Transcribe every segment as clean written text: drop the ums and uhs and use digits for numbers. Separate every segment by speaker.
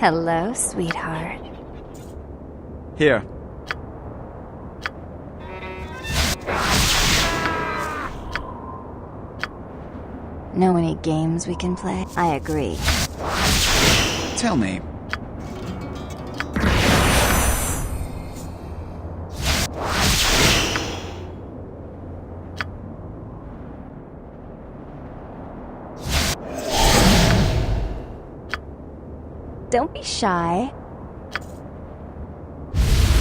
Speaker 1: Hello, sweetheart.
Speaker 2: Here.
Speaker 1: Know any games we can play? I agree.
Speaker 2: Tell me.
Speaker 1: Don't be shy.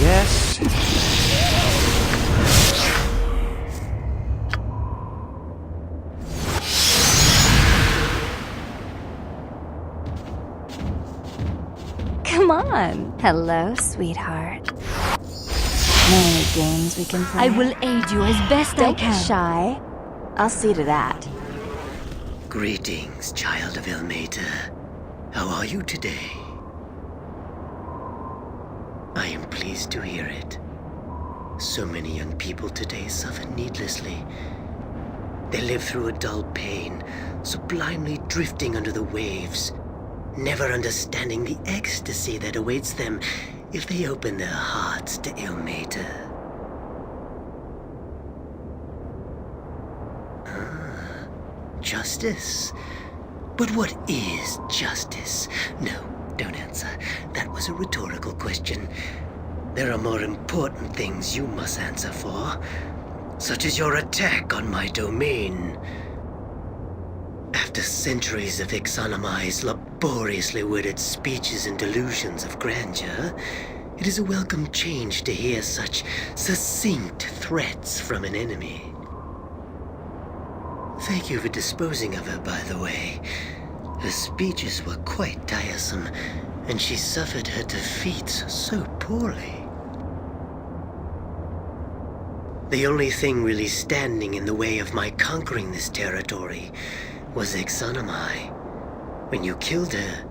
Speaker 2: Yes.
Speaker 1: Come on. Hello, sweetheart. Know any games we can play?
Speaker 3: I will aid you as best I
Speaker 1: Don't
Speaker 3: can.
Speaker 1: be shy. I'll see to that.
Speaker 4: Greetings, child of Ilmater. How are you today? I am pleased to hear it. So many young people today suffer needlessly. They live through a dull pain, sublimely drifting under the waves, never understanding the ecstasy that awaits them if they open their hearts to Ilmater. Justice? But what is justice? No, don't answer. That was a rhetorical question. There are more important things you must answer for, such as your attack on my domain. After centuries of Ixanamai's laboriously worded speeches and delusions of grandeur, it is a welcome change to hear such succinct threats from an enemy. Thank you for disposing of her, by the way. Her speeches were quite tiresome, and she suffered her defeats so poorly. The only thing really standing in the way of my conquering this territory was Ixanamai. When you killed her,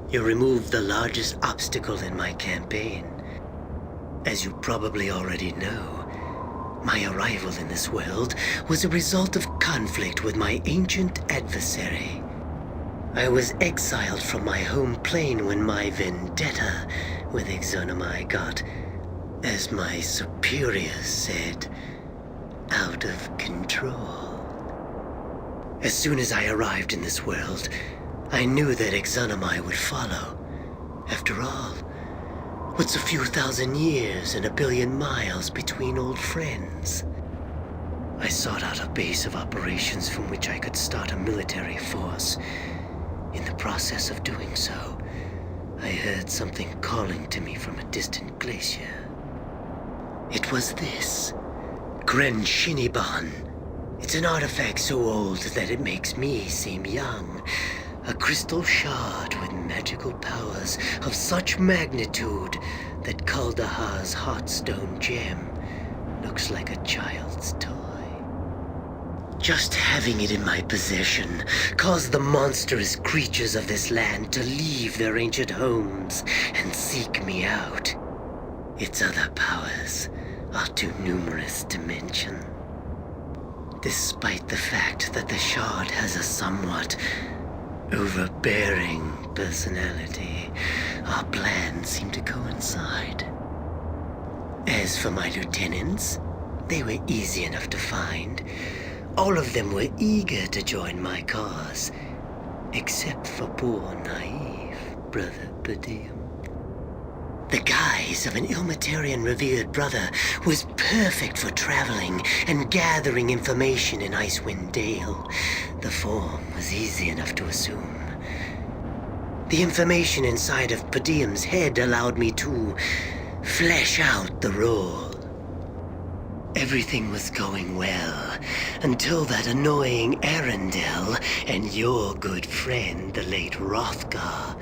Speaker 4: you removed the largest obstacle in my campaign. As you probably already know, my arrival in this world was a result of conflict with my ancient adversary. I was exiled from my home plane when my vendetta with Ixanamai got, as my superiors said, out of control. As soon as I arrived in this world, I knew that Ixanamai would follow. After all, what's a few thousand years and a billion miles between old friends? I sought out a base of operations from which I could start a military force. In the process of doing so, I heard something calling to me from a distant glacier. It was this, Gren Shiniban. It's an artifact so old that it makes me seem young. A crystal shard with magical powers of such magnitude that Kaldahar's Heartstone gem looks like a child's toy. Just having it in my possession caused the monstrous creatures of this land to leave their ancient homes and seek me out. Its other powers are too numerous to mention. Despite the fact that the shard has a somewhat overbearing personality, our plans seem to coincide. As for my lieutenants, they were easy enough to find. All of them were eager to join my cause, except for poor, naive Brother Padium. The guise of an Ilmatarian revered brother was perfect for traveling and gathering information in Icewind Dale. The form was easy enough to assume. The information inside of Padium's head allowed me to flesh out the role. Everything was going well, until that annoying Arundel and your good friend, the late Hrothgar,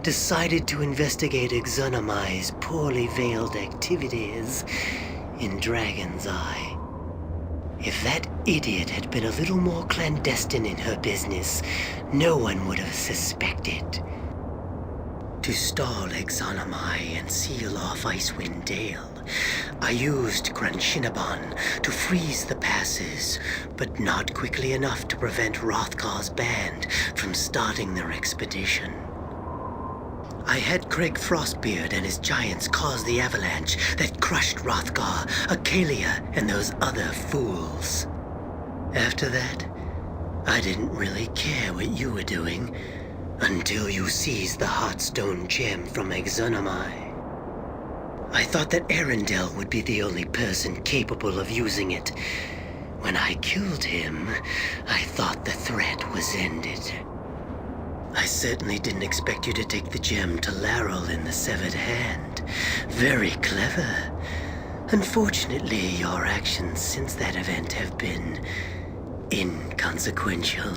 Speaker 4: decided to investigate Ixanamai's poorly veiled activities in Dragon's Eye. If that idiot had been a little more clandestine in her business, no one would have suspected. To stall Ixanamai and seal off Icewind Dale, I used Granshinaban to freeze the passes, but not quickly enough to prevent Hrothgar's band from starting their expedition. I had Craig Frostbeard and his giants cause the avalanche that crushed Hrothgar, Acalia, and those other fools. After that, I didn't really care what you were doing until you seized the Heartstone gem from Exonomai. I thought that Arundel would be the only person capable of using it. When I killed him, I thought the threat was ended. I certainly didn't expect you to take the gem to Laurel in the Severed Hand. Very clever. Unfortunately, your actions since that event have been inconsequential.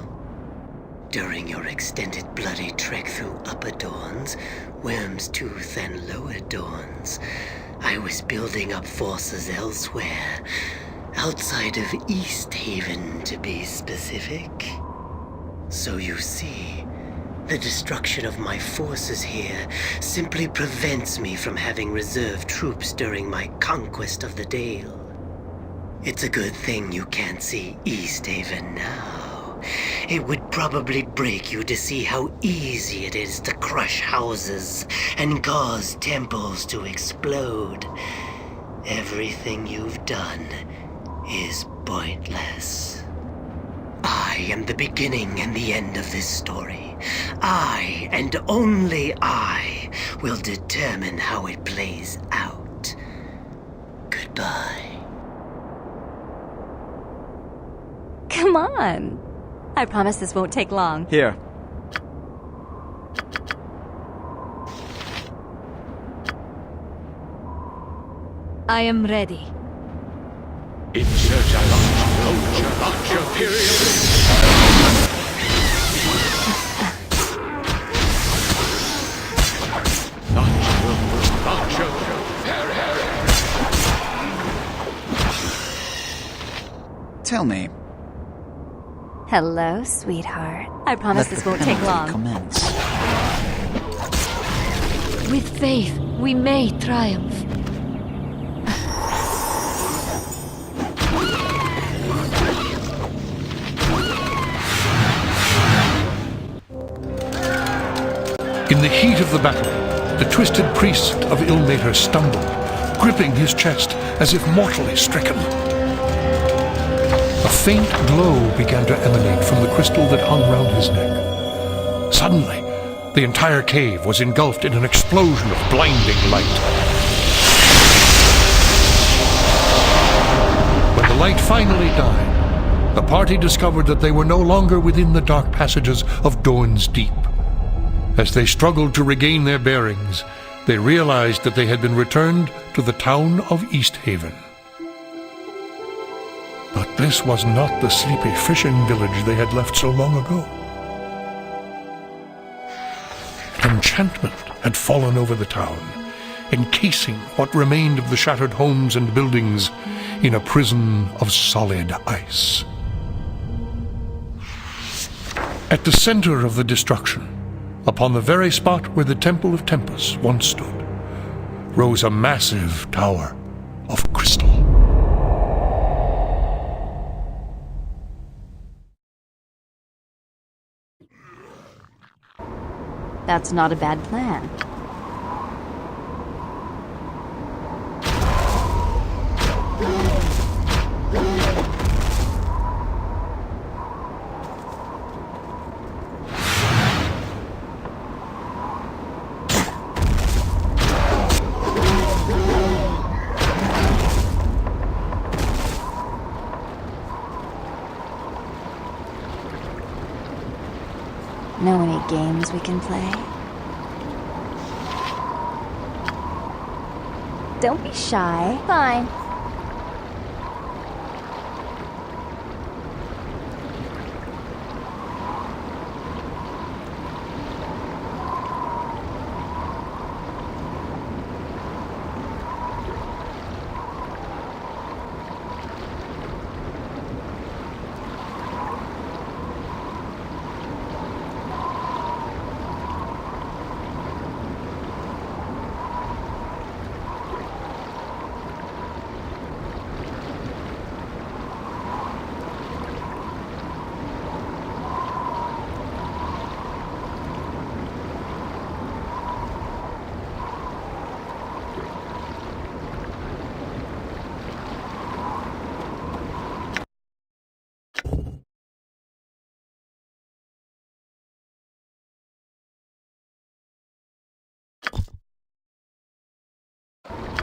Speaker 4: During your extended bloody trek through Upper Dawns, Worm's Tooth, and Lower Dawns, I was building up forces elsewhere, outside of Easthaven to be specific. So you see, the destruction of my forces here simply prevents me from having reserve troops during my conquest of the Dale. It's a good thing you can't see Easthaven now. It would probably break you to see how easy it is to crush houses and cause temples to explode. Everything you've done is pointless. I am the beginning and the end of this story. I, and only I, will determine how it plays out. Goodbye.
Speaker 1: Come on. I promise this won't take long.
Speaker 2: Here.
Speaker 3: I am ready.
Speaker 5: Insert a large period.
Speaker 2: Tell me.
Speaker 1: Hello, sweetheart. I promise this won't take long.
Speaker 2: Commence.
Speaker 3: With faith, we may triumph.
Speaker 6: In the heat of the battle, the twisted priest of Ilmater stumbled, gripping his chest as if mortally stricken. A faint glow began to emanate from the crystal that hung round his neck. Suddenly, the entire cave was engulfed in an explosion of blinding light. When the light finally died, the party discovered that they were no longer within the dark passages of Dorn's Deep. As they struggled to regain their bearings, they realized that they had been returned to the town of Easthaven. But this was not the sleepy fishing village they had left so long ago. Enchantment had fallen over the town, encasing what remained of the shattered homes and buildings in a prison of solid ice. At the center of the destruction, upon the very spot where the Temple of Tempus once stood, rose a massive tower of crystal.
Speaker 1: That's not a bad plan. Know any games we can play? Don't be shy. Fine.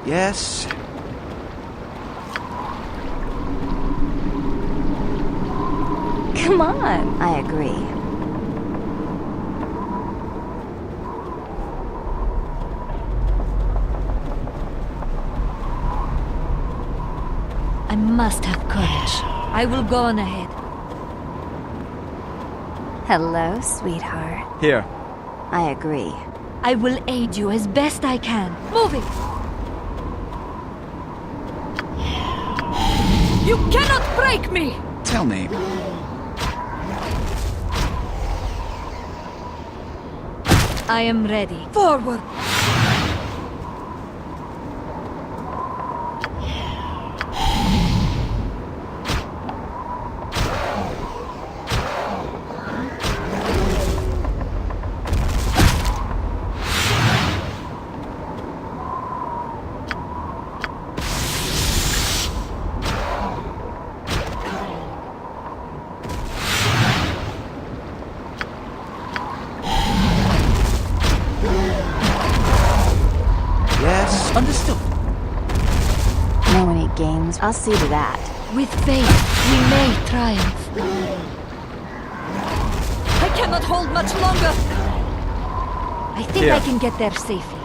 Speaker 2: Yes.
Speaker 1: Come on. I agree.
Speaker 3: I must have courage. I will go on ahead.
Speaker 1: Hello, sweetheart.
Speaker 2: Here.
Speaker 1: I agree.
Speaker 3: I will aid you as best I can. Move it! You cannot break me!
Speaker 2: Tell me.
Speaker 3: I am ready. Forward!
Speaker 2: Yes. Understood.
Speaker 1: No any games. I'll see to that.
Speaker 3: With faith, we may triumph. I cannot hold much longer! I think
Speaker 2: Here.
Speaker 3: I can get there safely.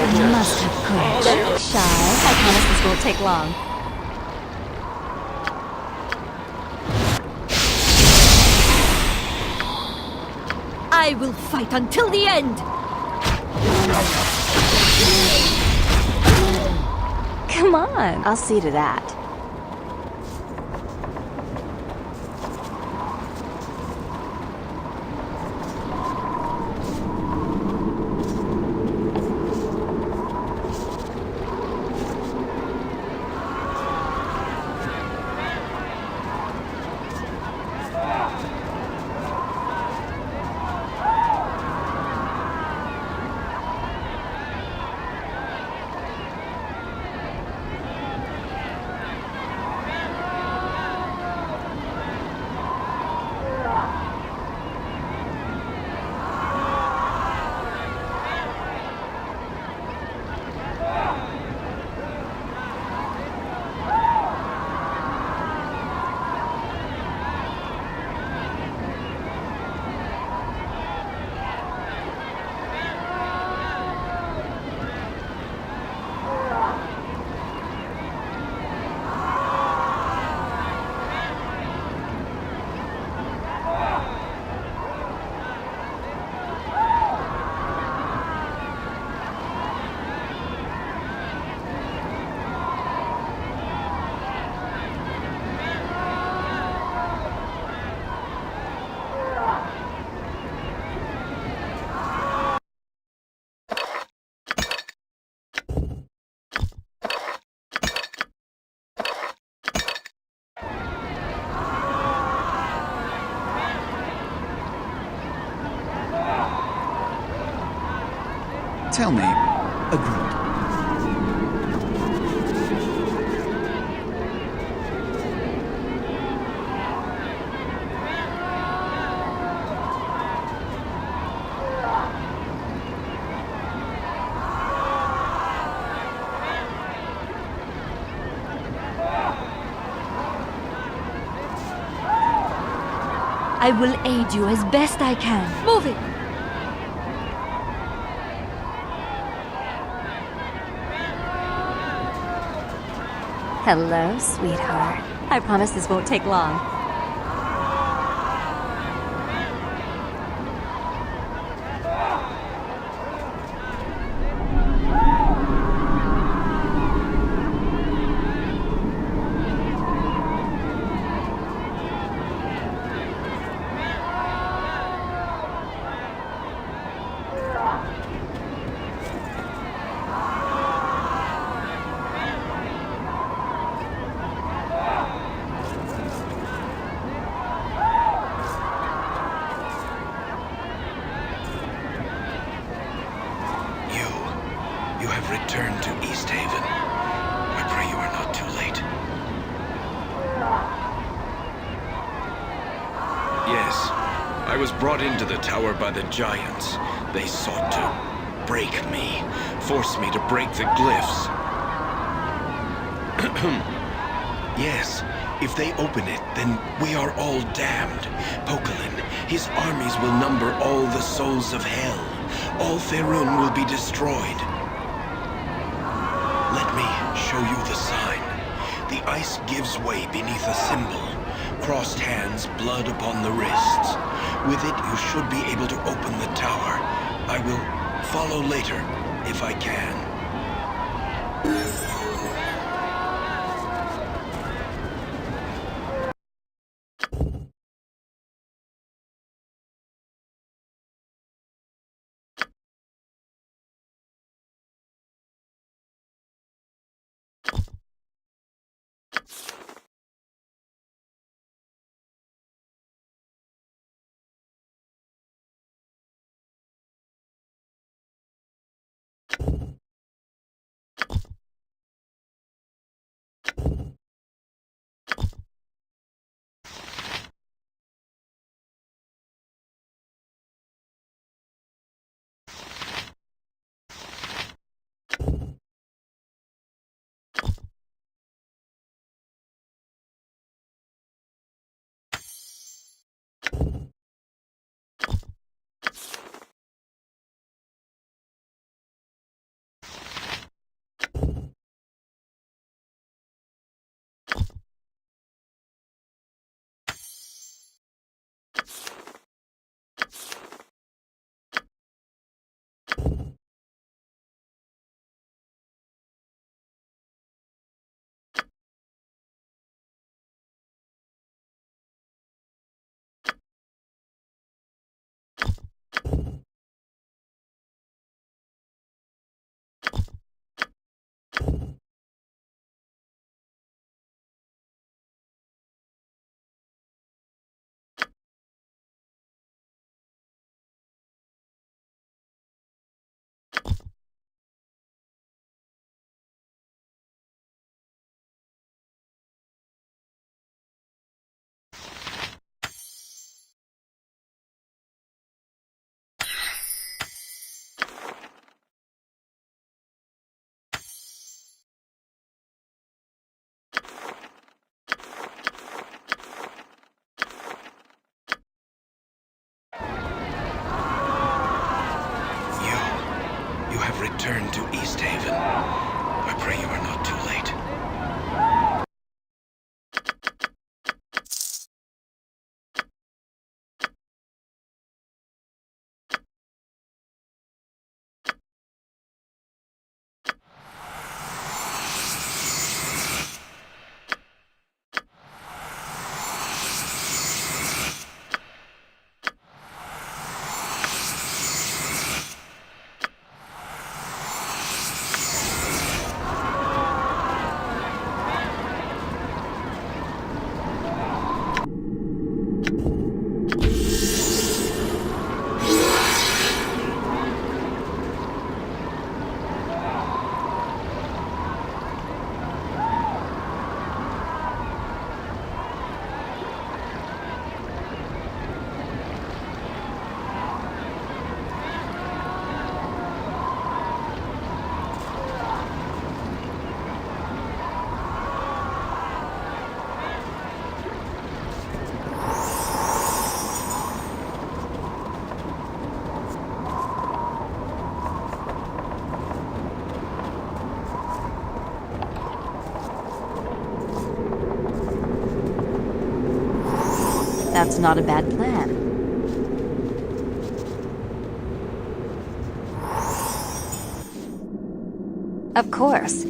Speaker 1: I must have courage. Don't be shy. I promise this won't take long.
Speaker 3: I will fight until the end!
Speaker 1: Come on. I'll see to that.
Speaker 2: Tell me. Agreed.
Speaker 3: I will aid you as best I can. Move it!
Speaker 1: Hello, sweetheart. I promise this won't take long.
Speaker 7: You have returned to Easthaven. I pray you are not too late. I was brought into the tower by the giants. They sought to break me, force me to break the glyphs. Yes, if they open it, then we are all damned. Poquelin, his armies will number all the souls of hell. All Faerun will be destroyed. Let me show you the sign. The ice gives way beneath a symbol. Crossed hands, blood upon the wrists. With it, you should be able to open the tower. I will follow later, if I can. You have returned to Easthaven. I pray you are not too late.
Speaker 1: That's not a bad plan. Of course.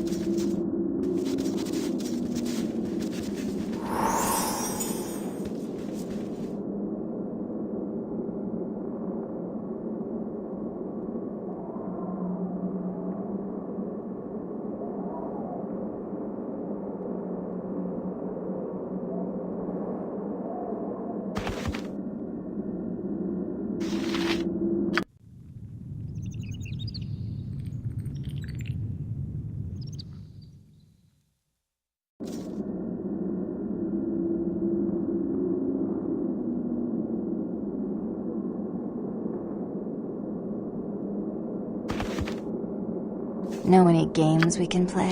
Speaker 1: Know any games we can play?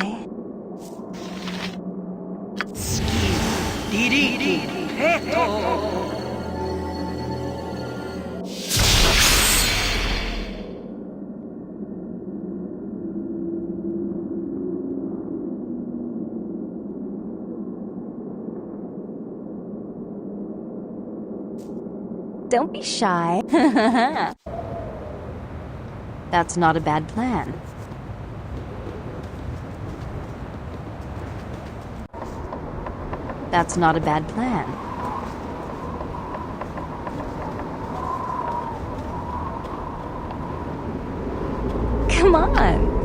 Speaker 1: Don't be shy. That's not a bad plan. That's not a bad plan. Come on.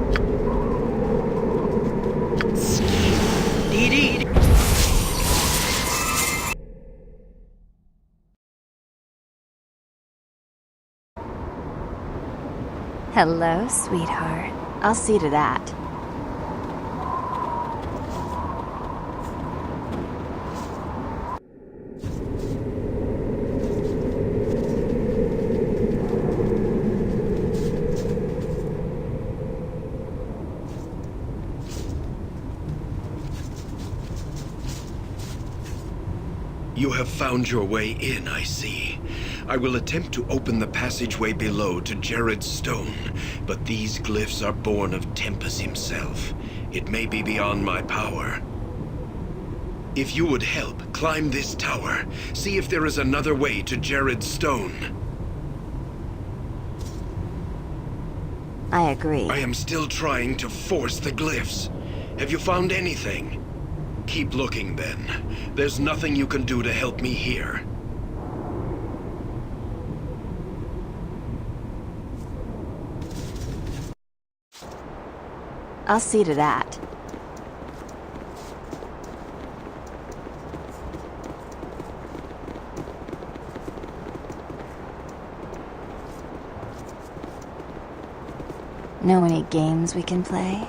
Speaker 1: Hello, sweetheart. I'll see to that.
Speaker 7: You have found your way in, I see. I will attempt to open the passageway below to Jared's stone, but these glyphs are born of Tempest himself. It may be beyond my power. If you would help, climb this tower. See if there is another way to Jared's stone.
Speaker 1: I agree.
Speaker 7: I am still trying to force the glyphs. Have you found anything? Keep looking, then. There's nothing you can do to help me here.
Speaker 1: I'll see to that. Know any games we can play?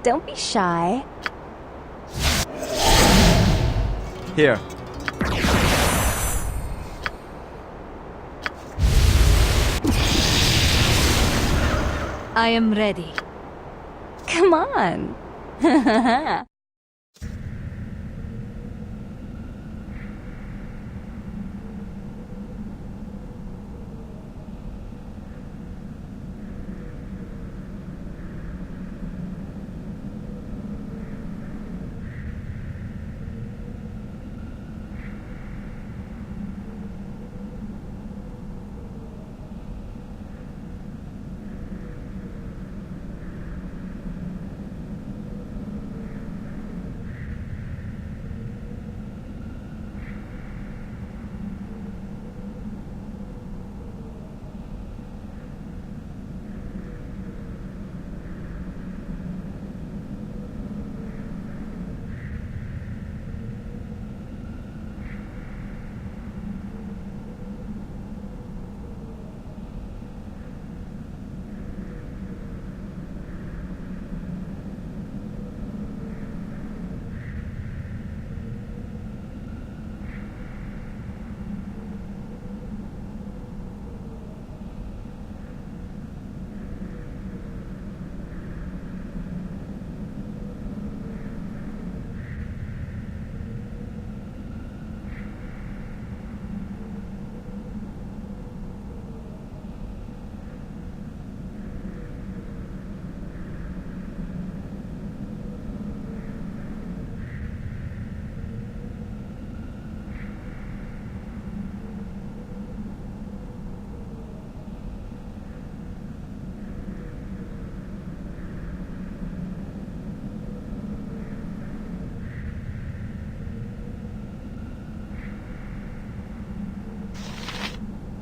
Speaker 1: Don't be shy.
Speaker 8: Here.
Speaker 3: I am ready.
Speaker 1: Come on.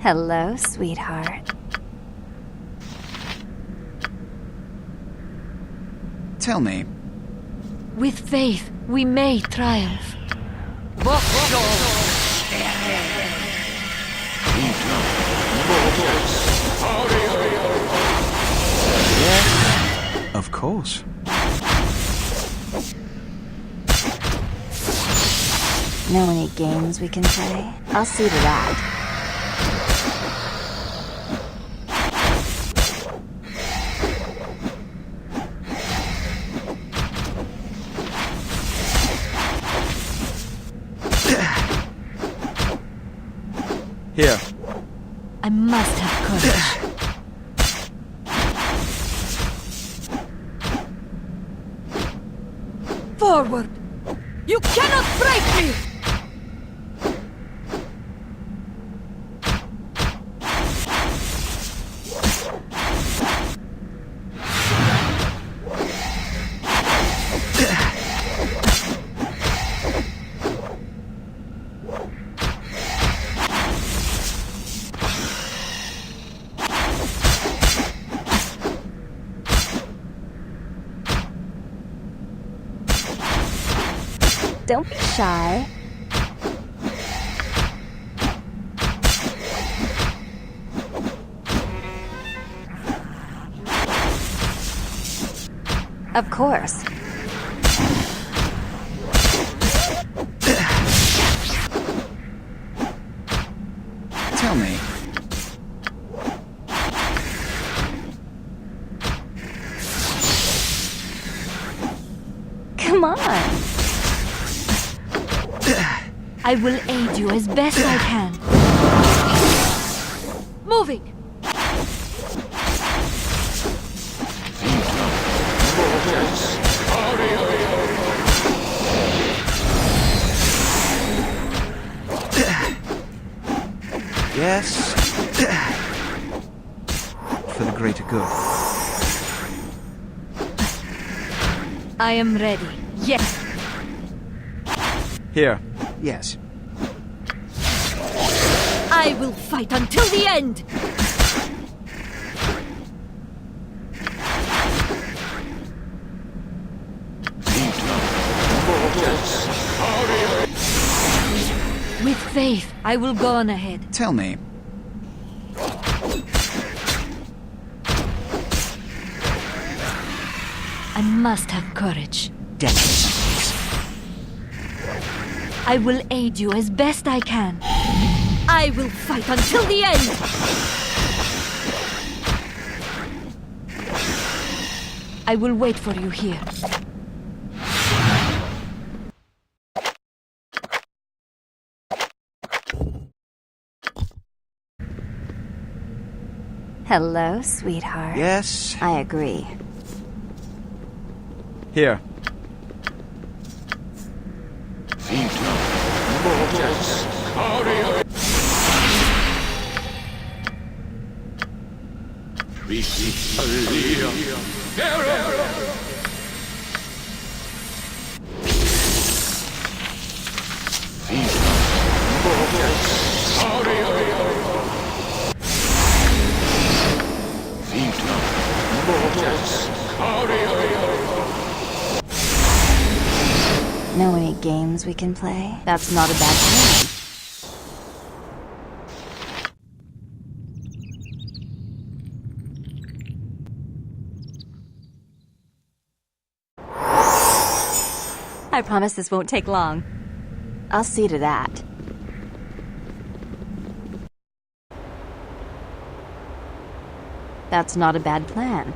Speaker 1: Hello, sweetheart.
Speaker 2: Tell me,
Speaker 3: With faith, we may triumph.
Speaker 8: course.
Speaker 1: Know any games we can play? I'll see to that.
Speaker 8: Here.
Speaker 3: I must have courage. Forward! You cannot break me!
Speaker 1: Don't be shy. Of course.
Speaker 2: Tell me.
Speaker 1: Come on.
Speaker 3: I will aid you as best I can. Moving!
Speaker 8: Yes. For the greater good.
Speaker 3: I am ready. Yes!
Speaker 8: Here.
Speaker 5: Yes.
Speaker 3: I will fight until the end! With faith, I will go on ahead.
Speaker 2: Tell me.
Speaker 3: I must have courage.
Speaker 5: Yes.
Speaker 3: I will aid you as best I can. I will fight until the end! I will wait for you here.
Speaker 1: Hello, sweetheart.
Speaker 8: Yes.
Speaker 1: I agree.
Speaker 8: Here.
Speaker 1: Know any games we can play? That's not a bad plan. I promise this won't take long. I'll see to that. That's not a bad plan.